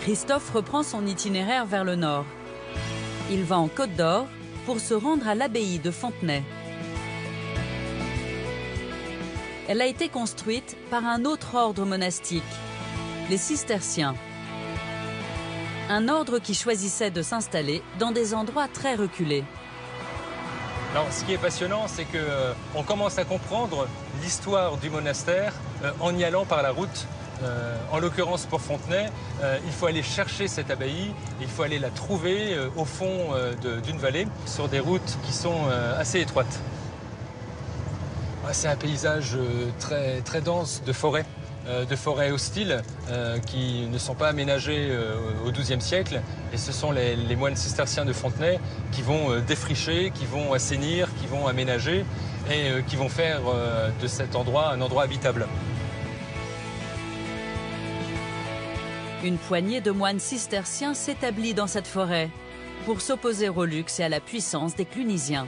Christophe reprend son itinéraire vers le nord. Il va en Côte d'Or pour se rendre à l'abbaye de Fontenay. Elle a été construite par un autre ordre monastique, les cisterciens. Un ordre qui choisissait de s'installer dans des endroits très reculés. Alors, ce qui est passionnant, c'est qu'on commence à comprendre l'histoire du monastère en y allant par la route. En l'occurrence pour Fontenay, il faut aller chercher cette abbaye, il faut aller la trouver au fond d'une vallée, sur des routes qui sont assez étroites. C'est un paysage très, très dense de forêts hostiles qui ne sont pas aménagées au XIIe siècle. Et ce sont les moines cisterciens de Fontenay qui vont défricher, qui vont assainir, qui vont aménager et qui vont faire de cet endroit un endroit habitable. Une poignée de moines cisterciens s'établit dans cette forêt pour s'opposer au luxe et à la puissance des Clunisiens.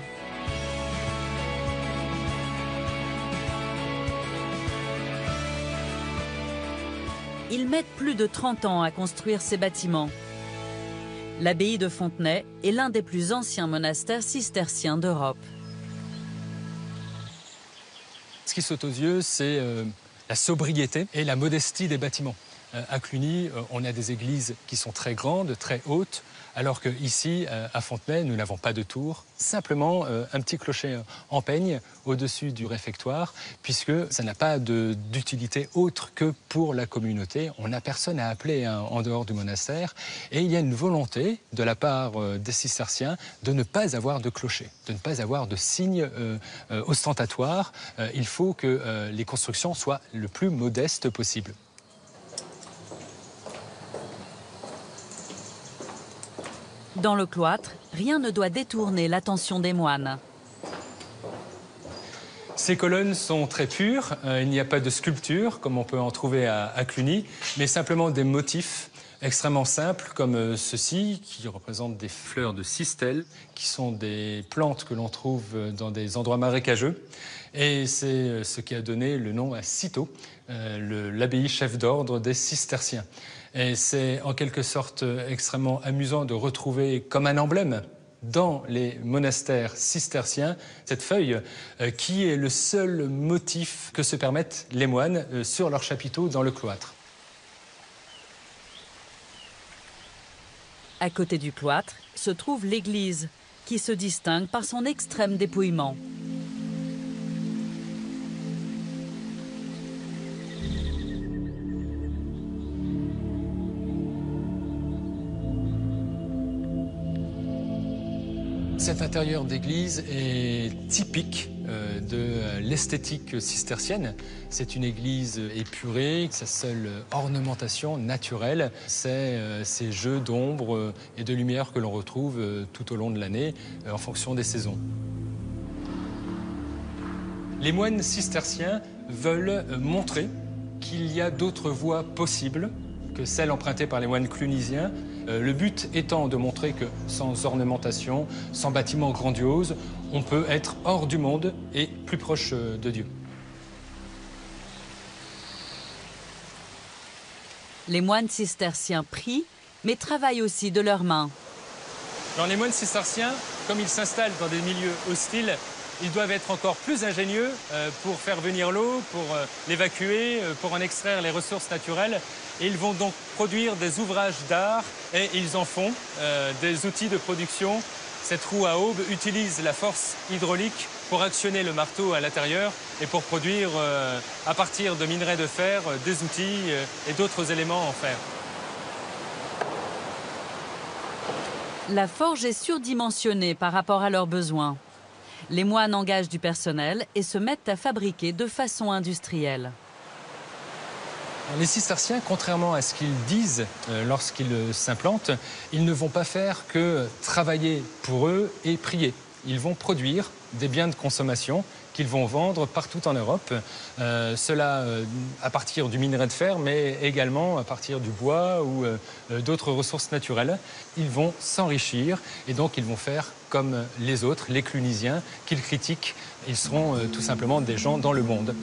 Ils mettent plus de 30 ans à construire ces bâtiments. L'abbaye de Fontenay est l'un des plus anciens monastères cisterciens d'Europe. Ce qui saute aux yeux, c'est la sobriété et la modestie des bâtiments. À Cluny, on a des églises qui sont très grandes, très hautes, alors qu'ici, à Fontenay, nous n'avons pas de tour, simplement un petit clocher en peigne au-dessus du réfectoire, puisque ça n'a pas d'utilité autre que pour la communauté. On n'a personne à appeler en dehors du monastère, et il y a une volonté de la part des cisterciens de ne pas avoir de clocher, de ne pas avoir de signes ostentatoires. Il faut que les constructions soient le plus modestes possible. Dans le cloître, rien ne doit détourner l'attention des moines. Ces colonnes sont très pures, il n'y a pas de sculpture comme on peut en trouver à Cluny, mais simplement des motifs extrêmement simples comme ceci, qui représentent des fleurs de sistelle, qui sont des plantes que l'on trouve dans des endroits marécageux. Et c'est ce qui a donné le nom à Cîteaux, l'abbaye chef d'ordre des cisterciens. Et c'est en quelque sorte extrêmement amusant de retrouver comme un emblème dans les monastères cisterciens cette feuille qui est le seul motif que se permettent les moines sur leur chapiteau dans le cloître. À côté du cloître se trouve l'église, qui se distingue par son extrême dépouillement. Cet intérieur d'église est typique de l'esthétique cistercienne. C'est une église épurée, sa seule ornementation naturelle, c'est ces jeux d'ombre et de lumière que l'on retrouve tout au long de l'année en fonction des saisons. Les moines cisterciens veulent montrer qu'il y a d'autres voies possibles que celles empruntées par les moines clunisiens. Le but étant de montrer que sans ornementation, sans bâtiment grandiose, on peut être hors du monde et plus proche de Dieu. Les moines cisterciens prient, mais travaillent aussi de leurs mains. Alors, les moines cisterciens, comme ils s'installent dans des milieux hostiles, ils doivent être encore plus ingénieux pour faire venir l'eau, pour l'évacuer, pour en extraire les ressources naturelles. Et ils vont donc produire des ouvrages d'art et ils en font des outils de production. Cette roue à aube utilise la force hydraulique pour actionner le marteau à l'intérieur et pour produire, à partir de minerais de fer, des outils et d'autres éléments en fer. La forge est surdimensionnée par rapport à leurs besoins. Les moines engagent du personnel et se mettent à fabriquer de façon industrielle. Les cisterciens, contrairement à ce qu'ils disent lorsqu'ils s'implantent, ils ne vont pas faire que travailler pour eux et prier. Ils vont produire des biens de consommation qu'ils vont vendre partout en Europe. Cela à partir du minerai de fer, mais également à partir du bois ou d'autres ressources naturelles. Ils vont s'enrichir et donc ils vont faire comme les autres, les clunisiens, qu'ils critiquent. Ils seront tout simplement des gens dans le monde.